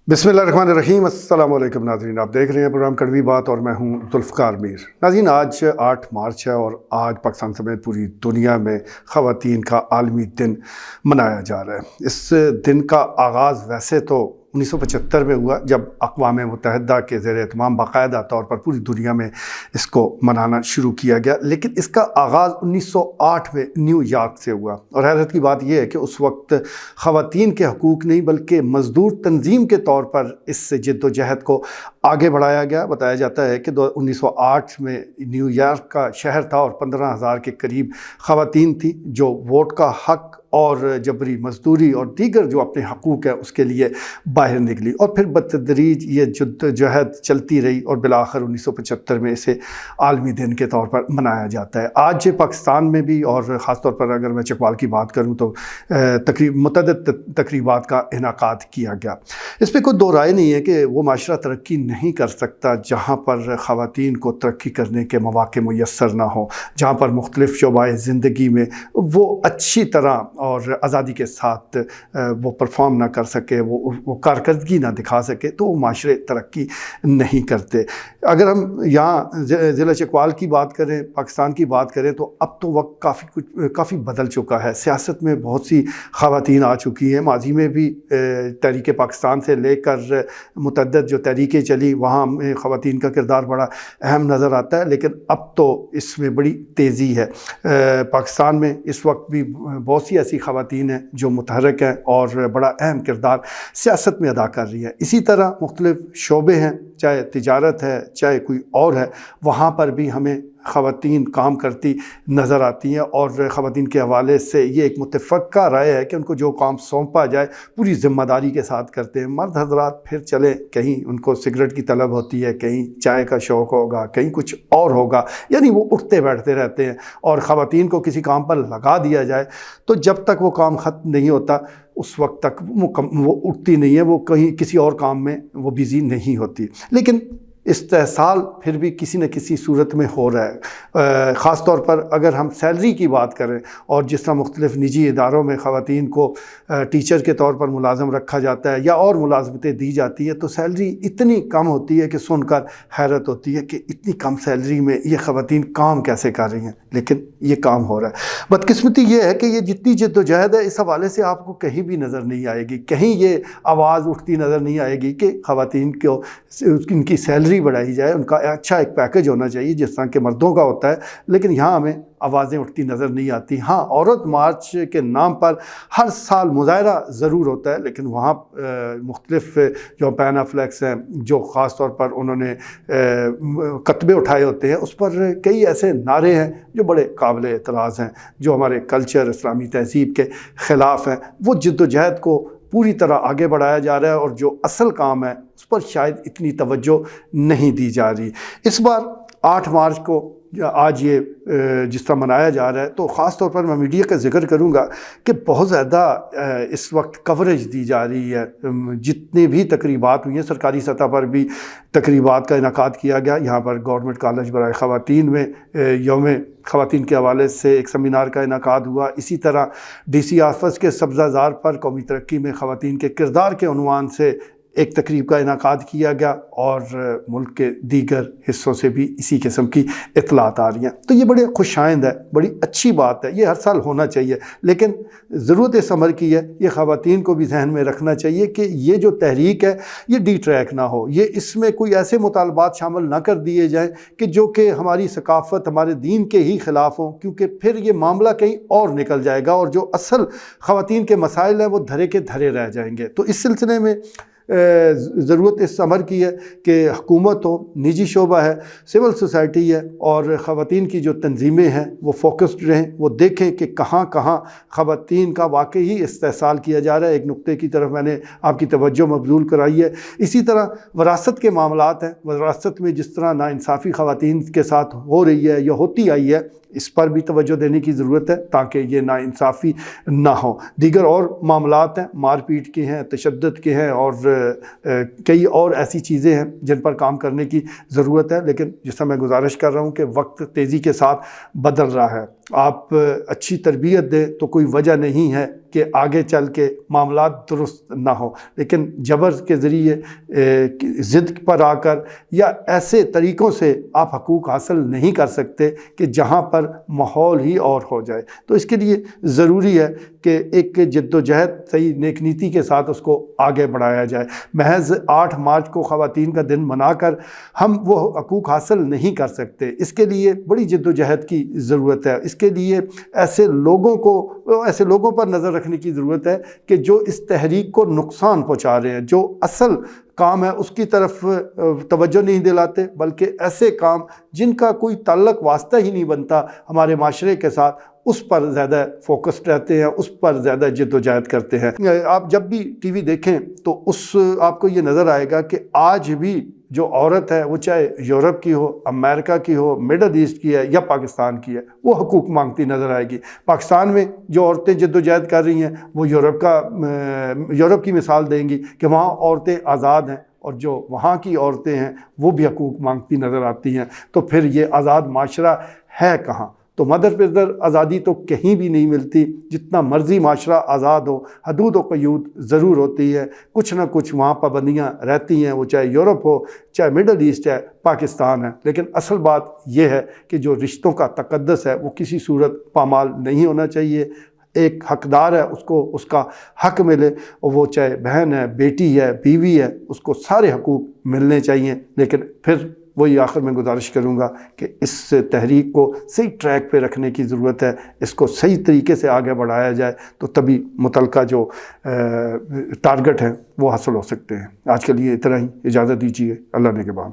बिस्मिल्लाहिर्रहमानिर्रहीम। अस्सलाम वालेकुम नाज़रीन, आप देख रहे हैं प्रोग्राम कड़वी बात और मैं हूं जुल्फ़कार मीर। नाज़रीन, आज 8 मार्च है और आज पाकिस्तान समेत पूरी दुनिया में ख़वातीन का आलमी दिन मनाया जा रहा है। इस दिन का आगाज़ वैसे तो 1975 में हुआ, जब अक़वाम मुत्तहिदा के ज़ेर एहतमाम बाकायदा तौर पर पूरी दुनिया में इसको मनाना शुरू किया गया, लेकिन इसका आगाज़ 1908 में न्यूयॉर्क से हुआ। और हैरत की बात यह है कि उस वक्त ख़वातीन के हकूक़ नहीं बल्कि मज़दूर तंजीम के तौर पर इस जद्दोजहद को आगे बढ़ाया गया। बताया जाता है कि 1908 में न्यूयॉर्क का शहर था और 15,000 के करीब ख़वातीन थी जो वोट का हक़ और जबरी मजदूरी और दीगर जो अपने हकूक़ है उसके लिए बाहर निकली। और फिर बतदरीज ये जद्दोजहद चलती रही और बिलाखिर 1975 में इसे आलमी दिन के तौर पर मनाया जाता है। आज पाकिस्तान में भी, और ख़ास तौर पर अगर मैं चकवाल की बात करूँ तो मुतअद्दिद तकरीबात का इनेकाद किया गया। इस पर कोई दो राय नहीं है कि वो माशरा तरक्की नहीं कर सकता जहाँ पर ख़वातीन को तरक्की करने के मौक़े मुयस्सर ना हो, जहाँ पर मुख्तलिफ़ शोबाए ज़िंदगी में वो अच्छी तरह और आज़ादी के साथ वो परफॉर्म ना कर सके, वो कारकर्दगी ना दिखा सके, तो वो माशरे तरक्की नहीं करते। अगर हम यहाँ ज़िला चकवाल की बात करें, पाकिस्तान की बात करें, तो अब तो वक्त काफ़ी बदल चुका है। सियासत में बहुत सी ख़वातीन आ चुकी हैं। माजी में भी तहरीक पाकिस्तान से लेकर मुतअद्दिद जो तहरीकें चली वहाँ में ख़वातीन का किरदार बड़ा अहम नज़र आता है, लेकिन अब तो इसमें बड़ी तेज़ी है। पाकिस्तान में इस वक्त भी बहुत सी ऐसी ख़वातीन हैं जो मुतहर्रिक हैं और बड़ा अहम किरदार सियासत में अदा कर रही हैं। इसी तरह मुख्तलिफ़ शोबे हैं, चाहे तिजारत है चाहे कोई और है, वहाँ पर भी हमें ख़वातीन काम करती नज़र आती हैं। और ख़वातीन के हवाले से ये एक मुत्तफ़क़ा राय है कि उनको जो काम सौंपा जाए पूरी ज़िम्मेदारी के साथ करते हैं। मर्द हज़रात फिर चले, कहीं उनको सिगरेट की तलब होती है, कहीं चाय का शौक़ होगा, कहीं कुछ और होगा, यानी वो उठते बैठते रहते हैं। और ख़वातीन को किसी काम पर लगा दिया जाए तो जब तक वो काम ख़त्म नहीं होता उस वक्त तक वो उठती नहीं है, वो कहीं किसी और काम में वो बिज़ी नहीं होती। लेकिन इस्तेहसाल फिर भी किसी न किसी सूरत में हो रहा है। ख़ास तौर पर अगर हम सैलरी की बात करें और जिस तरह मुख्तलिफ़ निजी इदारों में ख़वातीन को टीचर के तौर पर मुलाज़म रखा जाता है या और मुलाज़मतें दी जाती है, तो सैलरी इतनी कम होती है कि सुनकर हैरत होती है कि इतनी कम सैलरी में ये ख़वातीन काम कैसे कर रही हैं, लेकिन ये काम हो रहा है। बदकिस्मती ये है कि ये जितनी जद्दोजहद है इस हवाले से आपको कहीं भी नज़र नहीं आएगी, कहीं ये आवाज़ उठती नज़र नहीं आएगी कि ख़वातीन को इनकी सैलरी बढ़ाई जाए, उनका अच्छा एक पैकेज होना चाहिए जिस तरह के मर्दों का होता है। लेकिन यहाँ हमें आवाज़ें उठती नज़र नहीं आती। हाँ, औरत मार्च के नाम पर हर साल मुज़ाहरा ज़रूर होता है, लेकिन वहाँ मुख्तलिफ़ जो बैन फ्लैग्स हैं जो ख़ास तौर पर उन्होंने कतबे उठाए होते हैं, उस पर कई ऐसे नारे हैं जो बड़े काबिल एतराज़ हैं, जो हमारे कल्चर, इस्लामी तहज़ीब के ख़िलाफ़ हैं। वो जद्दोजहद को पूरी तरह आगे बढ़ाया जा रहा है और जो असल काम है उस पर शायद इतनी तवज्जो नहीं दी जा रही। इस बार 8 मार्च को आज ये जिस तरह मनाया जा रहा है, तो ख़ास तौर पर मैं मीडिया का जिक्र करूँगा कि बहुत ज़्यादा इस वक्त कवरेज दी जा रही है। जितनी भी तकरीबात हुई हैं, सरकारी सतह पर भी तकरीबात का इनेकाद किया गया। यहाँ पर गवर्नमेंट कॉलेज बराए ख़वातीन में यौम ख़वातीन के हवाले से एक सेमिनार का इनेकाद हुआ। इसी तरह DC ऑफिस के सब्ज़ाज़ार पर कौमी तरक्की में ख़वातीन के किरदार के उन्वान से एक तकरीब का इनेकाद किया गया और मुल्क के दीगर हिस्सों से भी इसी किस्म की इत्तलात आ रही हैं। तो ये बड़े खुशाइंद है, बड़ी अच्छी बात है, ये हर साल होना चाहिए। लेकिन ज़रूरत इस अमर की है, ये ख़वातीन को भी जहन में रखना चाहिए कि ये जो तहरीक है ये डी ट्रैक ना हो, ये इसमें कोई ऐसे मुतालबात शामिल ना कर दिए जाएँ कि जो कि हमारी सकाफ़त, हमारे दीन के ही ख़िलाफ़ हों, क्योंकि फिर ये मामला कहीं और निकल जाएगा और जो असल ख़वातीन के मसाइल हैं वो धरे के धरे रह जाएंगे। तो इस सिलसिले में ज़रूरत इस अमर की है कि हुकूमत हो, निजी शोबा है, सिविल सोसाइटी है और ख़वातीन की जो तंजीमें हैं वो फोकस्ड रहें, वो देखें कि कहाँ कहाँ ख़वातीन का वाकई ही इस्तेहसाल किया जा रहा है। एक नुक्ते की तरफ मैंने आपकी तवज्जो मबज़ूल कराई है। इसी तरह वरासत के मामलात हैं, वरासत में जिस तरह नाइंसाफ़ी ख़वातीन के साथ हो रही है या होती आई है, इस पर भी तवज्जो देने की ज़रूरत है ताकि ये नाइंसाफ़ी ना हो। दीगर और मामलात हैं, मारपीट के हैं, तशद्दुद के हैं और कई और ऐसी चीज़ें हैं जिन पर काम करने की ज़रूरत है। लेकिन जिस तरह मैं गुजारिश कर रहा हूँ कि वक्त तेज़ी के साथ बदल रहा है। آپ اچھی تربیت دیں تو کوئی وجہ نہیں ہے کہ آگے چل کے معاملات درست نہ ہو، لیکن جبر کے ذریعے ضد پر آ کر یا ایسے طریقوں سے آپ حقوق حاصل نہیں کر سکتے کہ جہاں پر ماحول ہی اور ہو جائے۔ تو اس کے لیے ضروری ہے کہ ایک جد و جہد صحیح نیک نیتی کے ساتھ اس کو آگے بڑھایا جائے۔ محض 8 مارچ کو خواتین کا دن منا کر ہم وہ حقوق حاصل نہیں کر سکتے، اس کے لیے بڑی جد و جہد کی ضرورت ہے۔ اس کے لیے ایسے لوگوں پر نظر رکھنے کی ضرورت ہے کہ جو اس تحریک کو نقصان پہنچا رہے ہیں، جو اصل کام ہے اس کی طرف توجہ نہیں دلاتے، بلکہ ایسے کام جن کا کوئی تعلق واسطہ ہی نہیں بنتا ہمارے معاشرے کے ساتھ، اس پر زیادہ فوکسڈ رہتے ہیں، اس پر زیادہ جد و جہد کرتے ہیں۔ آپ جب بھی ٹی وی دیکھیں تو آپ کو یہ نظر آئے گا کہ آج بھی جو عورت ہے، وہ چاہے یورپ کی ہو، امریکہ کی ہو، مڈل ایسٹ کی ہے یا پاکستان کی ہے، وہ حقوق مانگتی نظر آئے گی۔ پاکستان میں جو عورتیں جد و جہد کر رہی ہیں وہ یورپ کی مثال دیں گی کہ وہاں عورتیں آزاد ہیں، اور جو وہاں کی عورتیں ہیں وہ بھی حقوق مانگتی نظر آتی ہیں۔ تو پھر یہ آزاد معاشرہ ہے کہاں؟ تو مدر پدر آزادی تو کہیں بھی نہیں ملتی۔ جتنا مرضی معاشرہ آزاد ہو، حدود و قیود ضرور ہوتی ہے، کچھ نہ کچھ وہاں پابندیاں رہتی ہیں، وہ چاہے یورپ ہو، چاہے مڈل ایسٹ ہے، پاکستان ہے۔ لیکن اصل بات یہ ہے کہ جو رشتوں کا تقدس ہے وہ کسی صورت پامال نہیں ہونا چاہیے۔ ایک حقدار ہے، اس کو اس کا حق ملے، اور وہ چاہے بہن ہے، بیٹی ہے، بیوی ہے، اس کو سارے حقوق ملنے چاہیے۔ لیکن پھر وہی آخر میں گزارش کروں گا کہ اس تحریک کو صحیح ٹریک پہ رکھنے کی ضرورت ہے، اس کو صحیح طریقے سے آگے بڑھایا جائے تو تبھی متعلقہ جو ٹارگٹ ہیں وہ حاصل ہو سکتے ہیں۔ آج کے لیے اتنا ہی، اجازت دیجیے، اللہ نے کے بعد۔